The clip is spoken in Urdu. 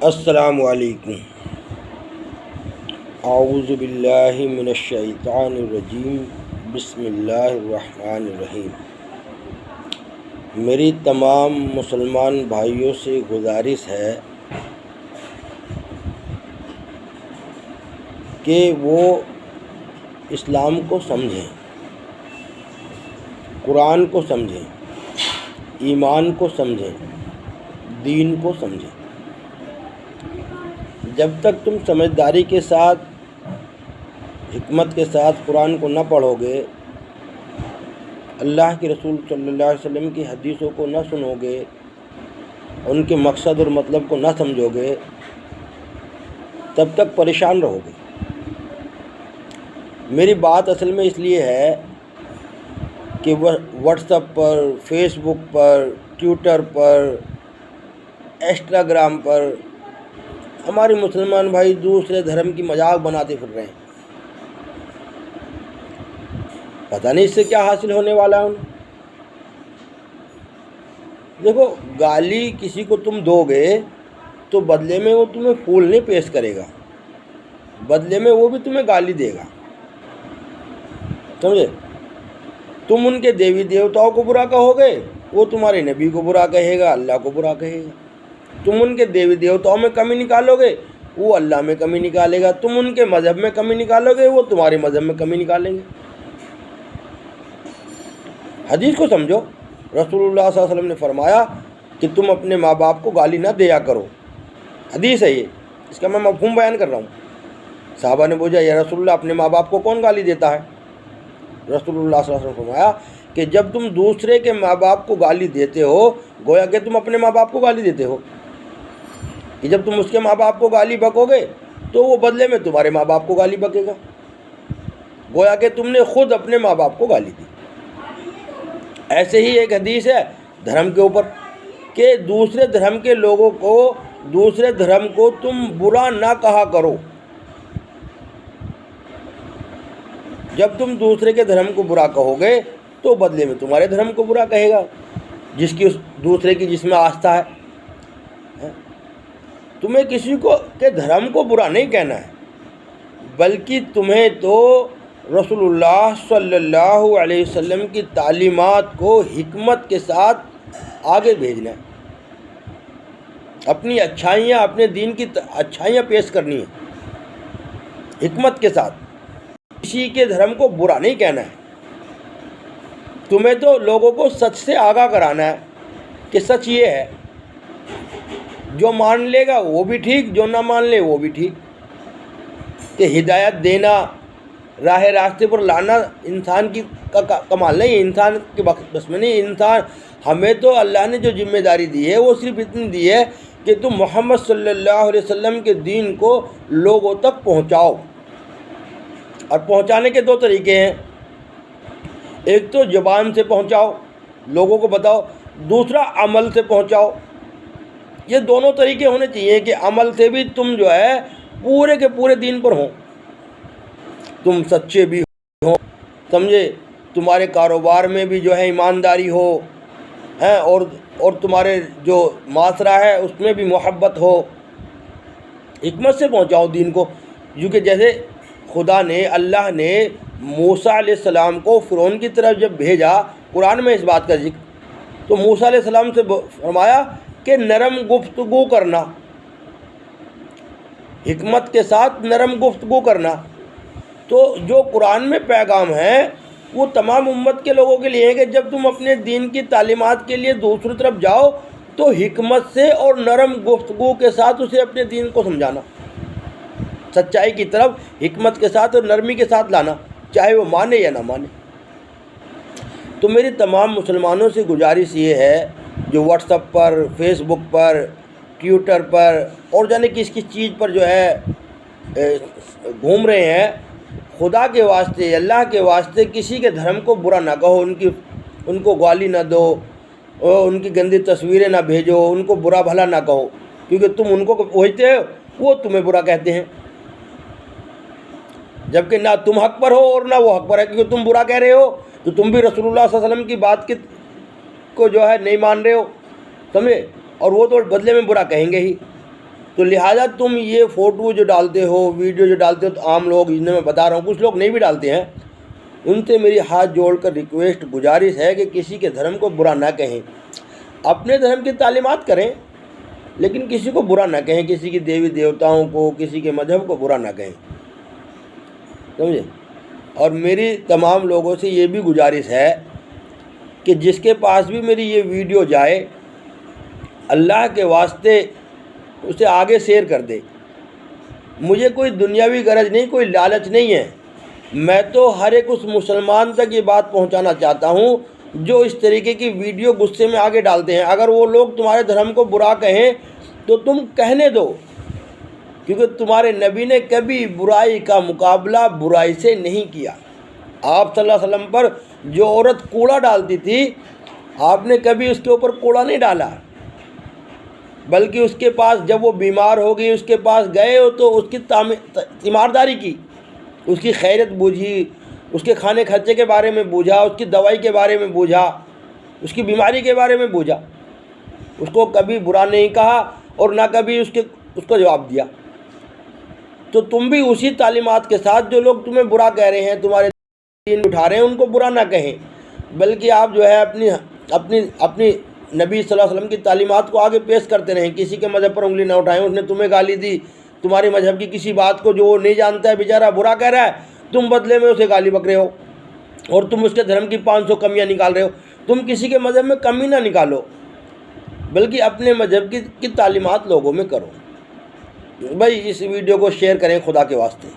السلام علیکم۔ اعوذ باللہ من الشیطان الرجیم، بسم اللہ الرحمن الرحیم۔ میری تمام مسلمان بھائیوں سے گزارش ہے کہ وہ اسلام کو سمجھیں، قرآن کو سمجھیں، ایمان کو سمجھیں، دین کو سمجھیں۔ جب تک تم سمجھداری کے ساتھ، حکمت کے ساتھ قرآن کو نہ پڑھو گے، اللہ کے رسول صلی اللہ علیہ وسلم کی حدیثوں کو نہ سنو گے، ان کے مقصد اور مطلب کو نہ سمجھو گے، تب تک پریشان رہو گے۔ میری بات اصل میں اس لیے ہے کہ واٹس ایپ پر، فیس بک پر، ٹویٹر پر، انسٹاگرام پر ہمارے مسلمان بھائی دوسرے دھرم کی مذاق بناتے پھر رہے ہیں۔ پتہ نہیں اس سے کیا حاصل ہونے والا ہے انہیں۔ دیکھو، گالی کسی کو تم دو گے تو بدلے میں وہ تمہیں پھول نہیں پیش کرے گا، بدلے میں وہ بھی تمہیں گالی دے گا، سمجھے؟ تم ان کے دیوی دیوتاؤں کو برا کہو گے، وہ تمہارے نبی کو برا کہے گا، اللہ کو برا کہے گا۔ تم ان کے دیوی دیوتاؤں میں کمی نکالو گے، وہ اللہ میں کمی نکالے گا۔ تم ان کے مذہب میں کمی نکالو گے، وہ تمہارے مذہب میں کمی نکالیں گے۔ حدیث کو سمجھو۔ رسول اللہ صلی اللہ علیہ وسلم نے فرمایا کہ تم اپنے ماں باپ کو گالی نہ دیا کرو۔ حدیث ہے یہ، اس کا میں مفہوم بیان کر رہا ہوں۔ صحابہ نے پوچھا، یا رسول اللہ، اپنے ماں باپ کو کون گالی دیتا ہے؟ رسول اللہ صلی اللہ علیہ وسلم نے فرمایا کہ جب تم دوسرے کے ماں باپ کو گالی دیتے ہو، گویا کہ تم اپنے ماں باپ کو گالی دیتے ہو، کہ جب تم اس کے ماں باپ کو گالی بکو گے تو وہ بدلے میں تمہارے ماں باپ کو گالی بکے گا، گویا کہ تم نے خود اپنے ماں باپ کو گالی دی۔ ایسے ہی ایک حدیث ہے دھرم کے اوپر کہ دوسرے دھرم کے لوگوں کو، دوسرے دھرم کو تم برا نہ کہا کرو۔ جب تم دوسرے کے دھرم کو برا کہو گے تو بدلے میں تمہارے دھرم کو برا کہے گا، جس کی دوسرے کی جس میں آستھا ہے۔ تمہیں کسی کو کے دھرم کو برا نہیں کہنا ہے، بلکہ تمہیں تو رسول اللہ صلی اللہ علیہ وسلم کی تعلیمات کو حکمت کے ساتھ آگے بھیجنا ہے، اپنی اچھائیاں، اپنے دین کی اچھائیاں پیش کرنی ہیں حکمت کے ساتھ۔ کسی کے دھرم کو برا نہیں کہنا ہے، تمہیں تو لوگوں کو سچ سے آگاہ کرانا ہے کہ سچ یہ ہے، جو مان لے گا وہ بھی ٹھیک، جو نہ مان لے وہ بھی ٹھیک۔ کہ ہدایت دینا، راہ راستے پر لانا انسان کی کمال نہیں، انسان کے بس میں نہیں۔ انسان، ہمیں تو اللہ نے جو ذمہ داری دی ہے وہ صرف اتنی دی ہے کہ تم محمد صلی اللہ علیہ وسلم کے دین کو لوگوں تک پہنچاؤ، اور پہنچانے کے دو طریقے ہیں، ایک تو زبان سے پہنچاؤ، لوگوں کو بتاؤ، دوسرا عمل سے پہنچاؤ۔ یہ دونوں طریقے ہونے چاہیے کہ عمل سے بھی تم جو ہے پورے کے پورے دین پر ہوں، تم سچے بھی ہو، سمجھے، تمہارے کاروبار میں بھی جو ہے ایمانداری ہو، اور تمہارے جو معاشرہ ہے اس میں بھی محبت ہو۔ حکمت سے پہنچاؤ دین کو، کیونکہ جیسے خدا نے، اللہ نے موسیٰ علیہ السلام کو فرعون کی طرف جب بھیجا، قرآن میں اس بات کا ذکر، تو موسیٰ علیہ السلام سے فرمایا کہ نرم گفتگو کرنا، حکمت کے ساتھ نرم گفتگو کرنا۔ تو جو قرآن میں پیغام ہے وہ تمام امت کے لوگوں کے لیے ہے کہ جب تم اپنے دین کی تعلیمات کے لیے دوسری طرف جاؤ تو حکمت سے اور نرم گفتگو کے ساتھ اسے اپنے دین کو سمجھانا، سچائی کی طرف حکمت کے ساتھ اور نرمی کے ساتھ لانا، چاہے وہ مانے یا نہ مانے۔ تو میری تمام مسلمانوں سے گزارش یہ ہے جو واٹس ایپ پر، فیس بک پر، ٹویٹر پر اور جانے کس کس چیز پر جو ہے گھوم رہے ہیں، خدا کے واسطے، اللہ کے واسطے کسی کے دھرم کو برا نہ کہو، ان کو گالی نہ دو، ان کی گندی تصویریں نہ بھیجو، ان کو برا بھلا نہ کہو، کیونکہ تم ان کو پوچھتے ہو، وہ تمہیں برا کہتے ہیں، جبکہ نہ تم حق پر ہو اور نہ وہ حق پر ہے، کیونکہ تم برا کہہ رہے ہو تو تم بھی رسول اللہ صلی اللہ علیہ وسلم کی بات کو جو ہے نہیں مان رہے ہو، سمجھے، اور وہ تو بدلے میں برا کہیں گے ہی۔ تو لہٰذا تم یہ فوٹو جو ڈالتے ہو، ویڈیو جو ڈالتے ہو، تو عام لوگ، جنہیں میں بتا رہا ہوں، کچھ لوگ نہیں بھی ڈالتے ہیں، ان سے میری ہاتھ جوڑ کر ریکویسٹ، گزارش ہے کہ کسی کے دھرم کو برا نہ کہیں، اپنے دھرم کی تعلیمات کریں لیکن کسی کو برا نہ کہیں، کسی کی دیوی دیوتاؤں کو، کسی کے مذہب کو برا نہ کہیں، سمجھے؟ اور میری تمام لوگوں سے یہ بھی گزارش ہے کہ جس کے پاس بھی میری یہ ویڈیو جائے، اللہ کے واسطے اسے آگے شیئر کر دے۔ مجھے کوئی دنیاوی غرض نہیں، کوئی لالچ نہیں ہے، میں تو ہر ایک اس مسلمان تک یہ بات پہنچانا چاہتا ہوں جو اس طریقے کی ویڈیو غصے میں آگے ڈالتے ہیں۔ اگر وہ لوگ تمہارے دھرم کو برا کہیں تو تم کہنے دو، کیونکہ تمہارے نبی نے کبھی برائی کا مقابلہ برائی سے نہیں کیا۔ آپ صلی اللہ علیہ وسلم پر جو عورت کوڑا ڈالتی تھی، آپ نے کبھی اس کے اوپر کوڑا نہیں ڈالا، بلکہ اس کے پاس جب وہ بیمار ہو گئی، اس کے پاس گئے ہو تو اس کی تیمارداری کی، اس کی خیریت بوجھی، اس کے کھانے خرچے کے بارے میں بوجھا، اس کی دوائی کے بارے میں بوجھا، اس کی بیماری کے بارے میں بوجھا، اس کو کبھی برا نہیں کہا اور نہ کبھی اس کو جواب دیا۔ تو تم بھی اسی تعلیمات کے ساتھ، جو لوگ تمہیں برا کہہ رہے ہیں، تمہارے دین اٹھا رہے ہیں، ان کو برا نہ کہیں، بلکہ آپ جو ہے اپنی نبی صلی اللہ علیہ وسلم کی تعلیمات کو آگے پیش کرتے رہیں۔ کسی کے مذہب پر انگلی نہ اٹھائیں، اس نے تمہیں گالی دی، تمہاری مذہب کی کسی بات کو جو وہ نہیں جانتا ہے بیچارہ برا کہہ رہا ہے، تم بدلے میں اسے گالی بک رہے ہو اور تم اس کے دھرم کی 500 کمیاں نکال رہے ہو۔ تم کسی کے مذہب میں کمی نہ نکالو، بلکہ اپنے مذہب کی تعلیمات لوگوں میں کرو۔ بھائی اس ویڈیو کو شیئر کریں خدا کے واسطے۔